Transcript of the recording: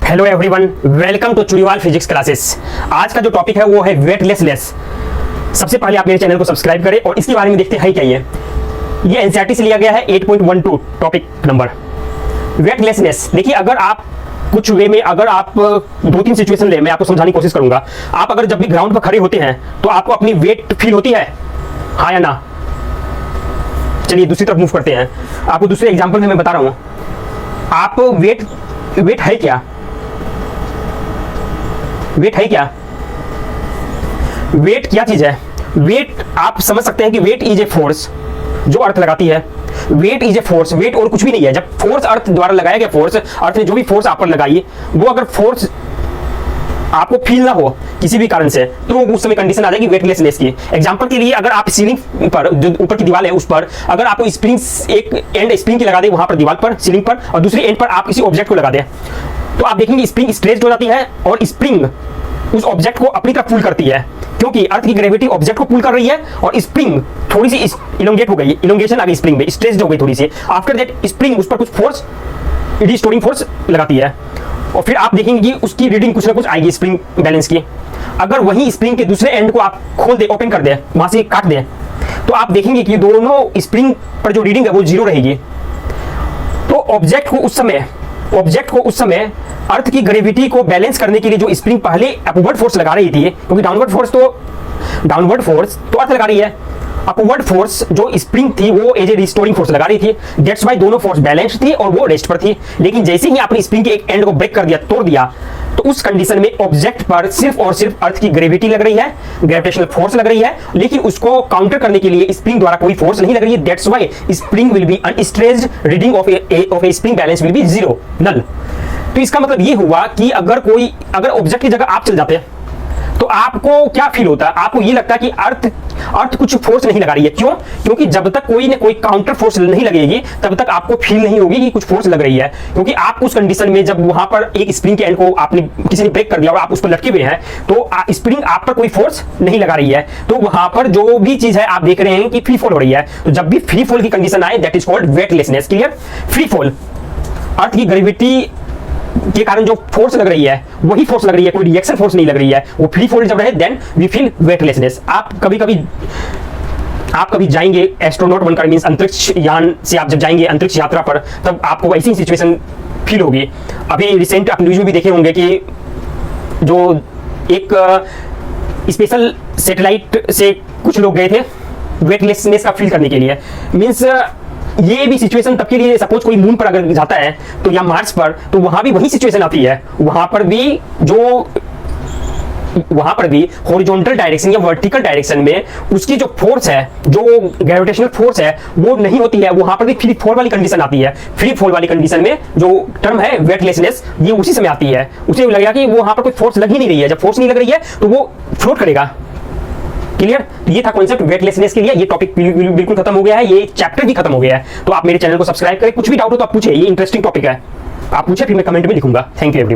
Hello everyone, welcome to Chudiwal physics classes. आज का जो टॉपिक है वो है वेटलेसनेस। सबसे पहले आप मेरे चैनल को सब्सक्राइब करें और इसके बारे में देखते हैं क्या ये एनसीईआरटी से लिया गया है 8.12 टॉपिक नंबर वेटलेसनेस। देखिए, अगर आप कुछ वे में अगर आप दो तीन सिचुएशन ले, मैं आपको समझाने की कोशिश करूंगा। आप अगर जब भी ग्राउंड पर खड़े होते हैं तो आपको अपनी वेट फील होती है, हाँ या ना? चलिए दूसरी तरफ मूव करते हैं। आपको दूसरे एग्जांपल में मैं बता रहा हूं। आप वेट है क्या? वेट है क्या? वेट क्या चीज है? वेट आप समझ सकते हैं कि वेट इज ए फोर्स जो अर्थ लगाती है। Weight is a force, weight और कुछ भी नहीं है। जब फोर्स अर्थ द्वारा लगाया गया फोर्स, अर्थ ने जो भी फोर्स आप पर लगाई, वो अगर फोर्स आपको फील ना हो किसी भी कारण से, तो उस समय कंडीशन आ जाएगी वेटलेसनेस की। एग्जांपल के लिए, अगर आप सीलिंग पर, जो ऊपर की दीवार है उस पर अगर आपको स्प्रिंग, एक एंड स्प्रिंग की लगा दे वहां पर दीवार पर, सीलिंग पर, और दूसरी एंड पर आप किसी ऑब्जेक्ट को लगा दे, तो आप देखेंगे स्प्रिंग स्ट्रेच्ड हो जाती है और स्प्रिंग उस ऑब्जेक्ट को अपनी तरफ पुल करती है, क्योंकि अर्थ की ग्रेविटी ऑब्जेक्ट को पुल कर रही है और स्प्रिंग थोड़ी सी इलोंगेट हो गई, इलोंगेशन आ गई स्प्रिंग में, स्ट्रेच्ड हो गई थोड़ी सी। आफ्टर दैट स्प्रिंग उस पर कुछ फोर्स, रिस्टोरिंग फोर्स लगाती है और फिर आप देखेंगे कि उसकी रीडिंग कुछ ना कुछ आएगी स्प्रिंग बैलेंस की। अगर वही स्प्रिंग के दूसरे एंड को आप खोल दे, ओपन कर दे, वहां से काट दे, तो आप देखेंगे कि दोनों स्प्रिंग पर जो रीडिंग है वो जीरो रहेगी। तो ऑब्जेक्ट को उस समय अर्थ की ग्रेविटी को बैलेंस करने के लिए जो स्प्रिंग पहले अपवर्ड फोर्स लगा रही थी, क्योंकि डाउनवर्ड फोर्स तो अर्थ लगा रही है, अपवर्ड फोर्स जो स्प्रिंग थी वो एज ए रिस्टोरिंग फोर्स लगा रही थी। दैट्स व्हाई दोनों फोर्स बैलेंस थी और वो रेस्ट पर थी। लेकिन जैसे ही आपने स्प्रिंग के एक एंड को ब्रेक कर दिया, तोड़ दिया, तो उस कंडीशन में ऑब्जेक्ट पर सिर्फ और सिर्फ अर्थ की ग्रेविटी लग रही है, ग्रेविटेशनल फोर्स लग रही है, लेकिन उसको काउंटर करने के लिए स्प्रिंग द्वारा कोई फोर्स नहीं लग रही है। That's why spring will be unstretched, reading of a spring balance will be zero, null. तो इसका मतलब ये हुआ कि अगर ऑब्जेक्ट की जगह आप चल जाते हैं तो आपको क्या फील होता है? आपको ये लगता है कि अर्थ कुछ फोर्स नहीं लगा रही है। क्यों? क्योंकि जब तक कोई न कोई काउंटर फोर्स नहीं लगेगी तब तक आपको फील नहीं होगी कि कुछ फोर्स लग रही है। क्योंकि आप उस कंडीशन में, जब वहां पर एक स्प्रिंग के एंड को आपने किसी ने ब्रेक कर दिया और आप उस पर लटके हुए हैं, तो स्प्रिंग आप पर कोई फोर्स नहीं लगा रही है, तो वहां पर जो भी चीज है आप देख रहे हैं कि फ्री फॉल हो रही है। तो जब भी फ्री फॉल की कंडीशन आए, that is called weightlessness. Clear? Free fall, earth की ग्रेविटी के कारण जो फोर्स लग रही है वही फोर्स लग रही है, कोई रिएक्शन फोर्स नहीं लग रही है। वो फ्री फॉल जब रहे, देन वी फील वेटलेसनेस। आप कभी जाएंगे एस्ट्रोनॉट बनकर, मींस अंतरिक्ष यान से आप जब जाएंगे अंतरिक्ष यात्रा पर, तब आपको ऐसी सिचुएशन फील होगी। अभी रिसेंट आप न्यूज में भी देखे होंगे कि जो एक स्पेशल सैटेलाइट से कुछ लोग गए थे वेटलेसनेस का फील करने के लिए। मींस ये भी सिचुएशन तब के लिए, सपोज कोई मून पर अगर जाता है तो, या मार्स पर, तो वहां भी वही सिचुएशन आती है। वहां पर भी हॉरिजॉन्टल डायरेक्शन या वर्टिकल डायरेक्शन में उसकी जो फोर्स है, जो ग्रेविटेशनल फोर्स है, वो नहीं होती है। वहां पर भी फ्री फॉल वाली कंडीशन आती है। फ्री फॉल वाली कंडीशन में जो टर्म है वेटलेसनेस, ये उसी समय आती है। उसे लगेगा कि वहां पर कोई फोर्स लग ही नहीं रही है। जब फोर्स नहीं लग रही है तो वो फ्लोट करेगा। क्लियर? ये था कॉन्सेप्ट वेटलेसनेस के लिए। ये टॉपिक बिल्कुल खत्म हो गया है, ये चैप्टर भी खत्म हो गया है। तो आप मेरे चैनल को सब्सक्राइब करें। कुछ भी डाउट हो तो आप पूछे, ये इंटरेस्टिंग टॉपिक है, आप पूछे, फिर मैं कमेंट में लिखूंगा। Thank you everyone.